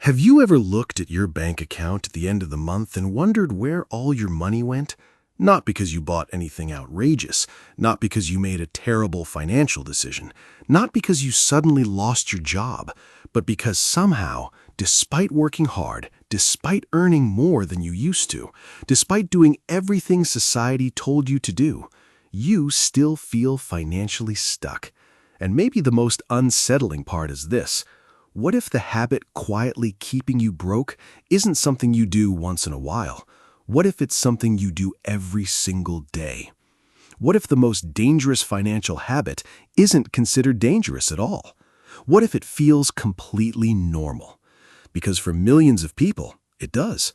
Have you ever looked at your bank account at the end of the month and wondered where all your money went? Not because you bought anything outrageous, not because you made a terrible financial decision, not because you suddenly lost your job, but because somehow, despite working hard, despite earning more than you used to, despite doing everything society told you to do, you still feel financially stuck. And maybe the most unsettling part is this. What if the habit quietly keeping you broke isn't something you do once in a while? What if it's something you do every single day? What if the most dangerous financial habit isn't considered dangerous at all? What if it feels completely normal? Because for millions of people, it does.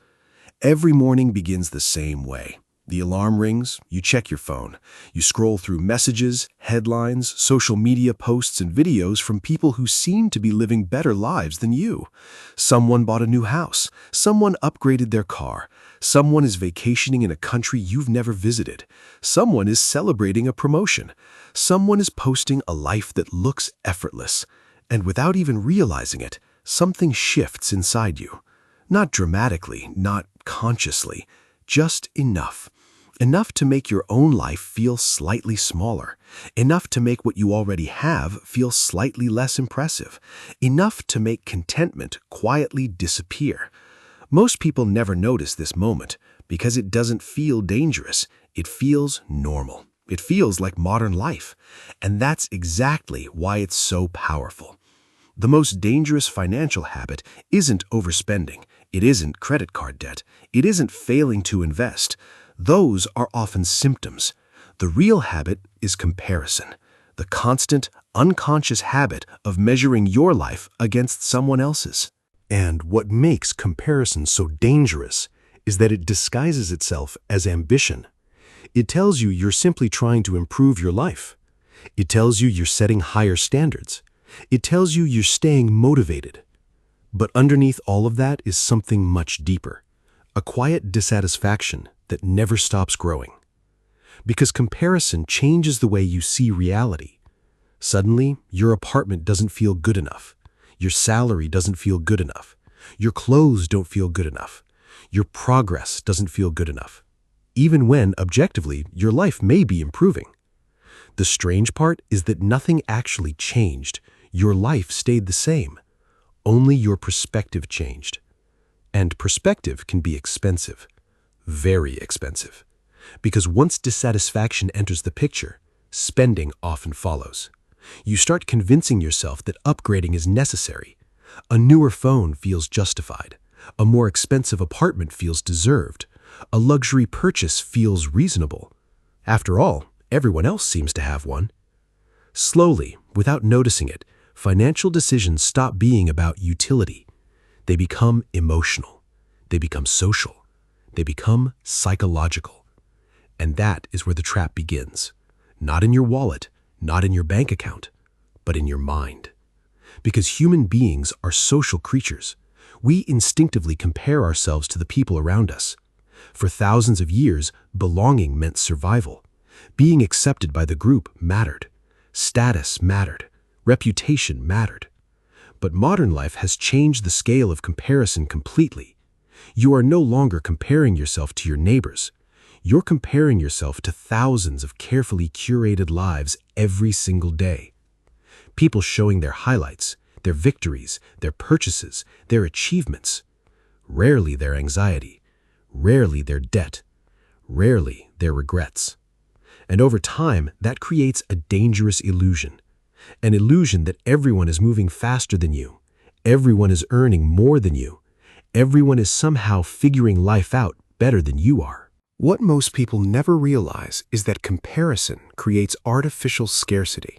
Every morning begins the same way. The alarm rings, you check your phone. You scroll through messages, headlines, social media posts, and videos from people who seem to be living better lives than you. Someone bought a new house. Someone upgraded their car. Someone is vacationing in a country you've never visited. Someone is celebrating a promotion. Someone is posting a life that looks effortless. And without even realizing it, something shifts inside you. Not dramatically, not consciously, just enough. Enough to make your own life feel slightly smaller. Enough to make what you already have feel slightly less impressive. Enough to make contentment quietly disappear. Most people never notice this moment because it doesn't feel dangerous. It feels normal. It feels like modern life. And that's exactly why it's so powerful. The most dangerous financial habit isn't overspending. It isn't credit card debt. It isn't failing to invest. Those are often symptoms. The real habit is comparison, the constant, unconscious habit of measuring your life against someone else's. And what makes comparison so dangerous is that it disguises itself as ambition. It tells you you're simply trying to improve your life. It tells you you're setting higher standards. It tells you you're staying motivated. But underneath all of that is something much deeper, a quiet dissatisfaction that never stops growing. Because comparison changes the way you see reality. Suddenly, your apartment doesn't feel good enough. Your salary doesn't feel good enough. Your clothes don't feel good enough. Your progress doesn't feel good enough. Even when, objectively, your life may be improving. The strange part is that nothing actually changed. Your life stayed the same. Only your perspective changed. And perspective can be expensive. Very expensive. Because once dissatisfaction enters the picture, spending often follows. You start convincing yourself that upgrading is necessary. A newer phone feels justified. A more expensive apartment feels deserved. A luxury purchase feels reasonable. After all, everyone else seems to have one. Slowly, without noticing it, financial decisions stop being about utility. They become emotional. They become social. They become psychological. And that is where the trap begins. Not in your wallet, not in your bank account, but in your mind. Because human beings are social creatures. We instinctively compare ourselves to the people around us. For thousands of years, belonging meant survival. Being accepted by the group mattered. Status mattered. Reputation mattered. But modern life has changed the scale of comparison completely. You are no longer comparing yourself to your neighbors. You're comparing yourself to thousands of carefully curated lives every single day. People showing their highlights, their victories, their purchases, their achievements. Rarely their anxiety, rarely their debt, rarely their regrets. And over time, that creates a dangerous illusion. An illusion that everyone is moving faster than you. Everyone is earning more than you. Everyone is somehow figuring life out better than you are. What most people never realize is that comparison creates artificial scarcity.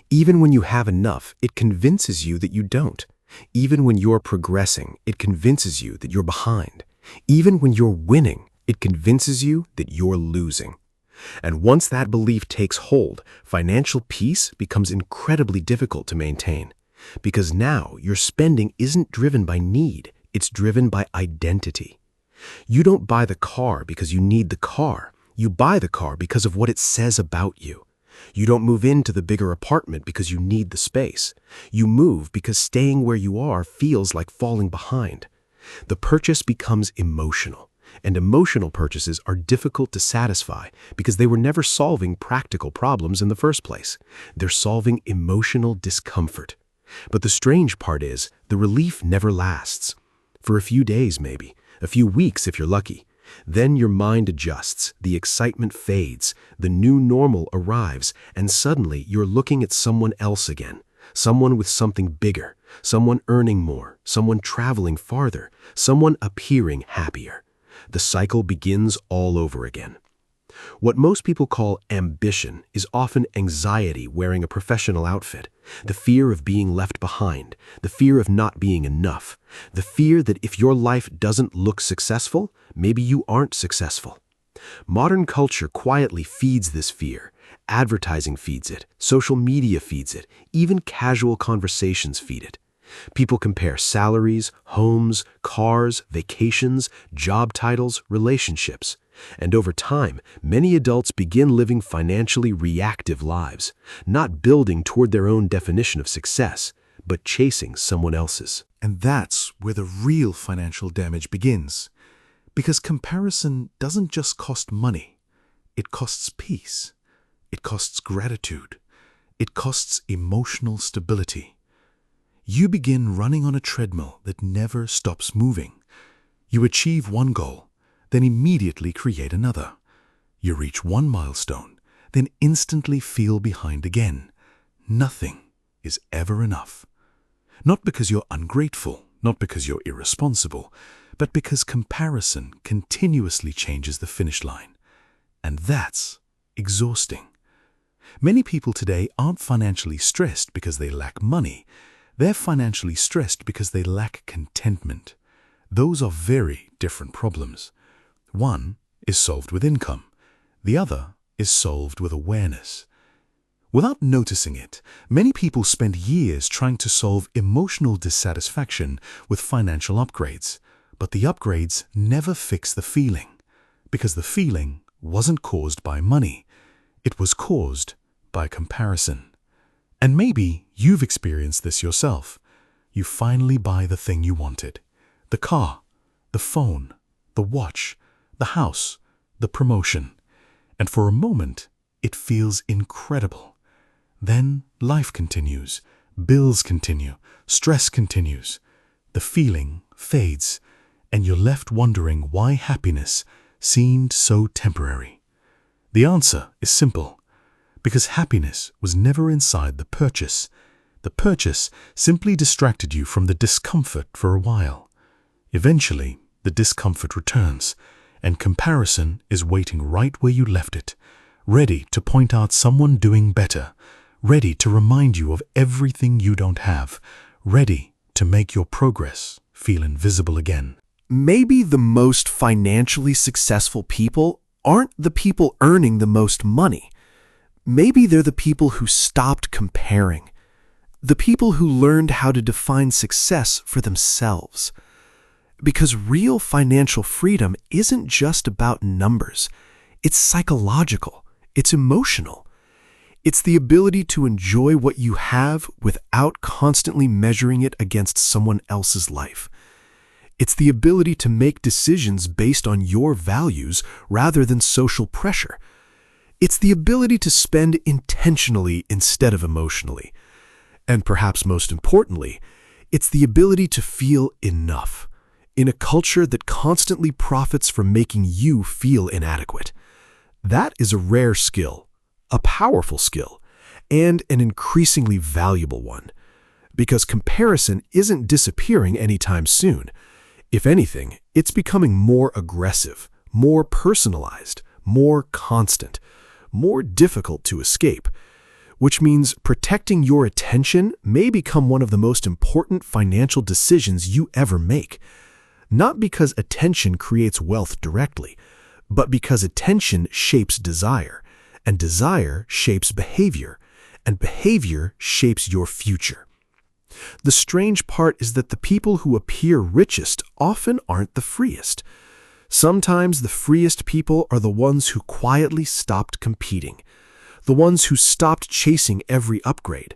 Even when you have enough, it convinces you that you don't. Even when you're progressing, it convinces you that you're behind. Even when you're winning, it convinces you that you're losing. And once that belief takes hold, financial peace becomes incredibly difficult to maintain. Because now your spending isn't driven by need, it's driven by identity. You don't buy the car because you need the car. You buy the car because of what it says about you. You don't move into the bigger apartment because you need the space. You move because staying where you are feels like falling behind. The purchase becomes emotional, and emotional purchases are difficult to satisfy because they were never solving practical problems in the first place. They're solving emotional discomfort. But the strange part is, the relief never lasts. For a few days maybe, a few weeks if you're lucky. Then your mind adjusts, the excitement fades, the new normal arrives, and suddenly you're looking at someone else again. Someone with something bigger, someone earning more, someone traveling farther, someone appearing happier. The cycle begins all over again. What most people call ambition is often anxiety wearing a professional outfit, the fear of being left behind, the fear of not being enough, the fear that if your life doesn't look successful, maybe you aren't successful. Modern culture quietly feeds this fear. Advertising feeds it, social media feeds it, even casual conversations feed it. People compare salaries, homes, cars, vacations, job titles, relationships. And over time, many adults begin living financially reactive lives, not building toward their own definition of success, but chasing someone else's. And that's where the real financial damage begins. Because comparison doesn't just cost money, it costs peace, it costs gratitude, it costs emotional stability. You begin running on a treadmill that never stops moving. You achieve one goal, then immediately create another. You reach one milestone, then instantly feel behind again. Nothing is ever enough. Not because you're ungrateful, not because you're irresponsible, but because comparison continuously changes the finish line. And that's exhausting. Many people today aren't financially stressed because they lack money. They're financially stressed because they lack contentment. Those are very different problems. One is solved with income. The other is solved with awareness. Without noticing it, many people spend years trying to solve emotional dissatisfaction with financial upgrades. But the upgrades never fix the feeling, because the feeling wasn't caused by money. It was caused by comparison. And maybe you've experienced this yourself. You finally buy the thing you wanted. The car, the phone, the watch, the house, the promotion. And for a moment, it feels incredible. Then life continues, bills continue, stress continues. The feeling fades, and you're left wondering why happiness seemed so temporary. The answer is simple. Because happiness was never inside the purchase. The purchase simply distracted you from the discomfort for a while. Eventually, the discomfort returns, and comparison is waiting right where you left it, ready to point out someone doing better, ready to remind you of everything you don't have, ready to make your progress feel invisible again. Maybe the most financially successful people aren't the people earning the most money. Maybe they're the people who stopped comparing, the people who learned how to define success for themselves. Because real financial freedom isn't just about numbers. It's psychological. It's emotional. It's the ability to enjoy what you have without constantly measuring it against someone else's life. It's the ability to make decisions based on your values rather than social pressure. It's the ability to spend intentionally instead of emotionally. And perhaps most importantly, it's the ability to feel enough in a culture that constantly profits from making you feel inadequate. That is a rare skill, a powerful skill, and an increasingly valuable one. Because comparison isn't disappearing anytime soon. If anything, it's becoming more aggressive, more personalized, more constant, more difficult to escape, which means protecting your attention may become one of the most important financial decisions you ever make. Not because attention creates wealth directly, but because attention shapes desire, and desire shapes behavior, and behavior shapes your future. The strange part is that the people who appear richest often aren't the freest. Sometimes the freest people are the ones who quietly stopped competing, the ones who stopped chasing every upgrade,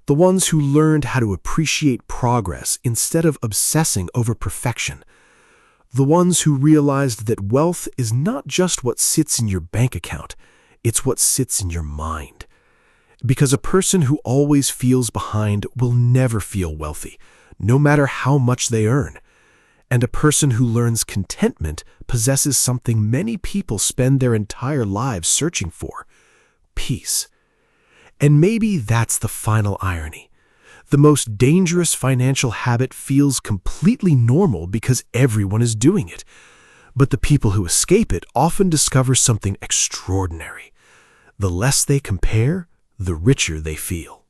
the ones who learned how to appreciate progress instead of obsessing over perfection, the ones who realized that wealth is not just what sits in your bank account, it's what sits in your mind. Because a person who always feels behind will never feel wealthy, no matter how much they earn. And a person who learns contentment possesses something many people spend their entire lives searching for: peace. And maybe that's the final irony. The most dangerous financial habit feels completely normal because everyone is doing it. But the people who escape it often discover something extraordinary. The less they compare, the richer they feel.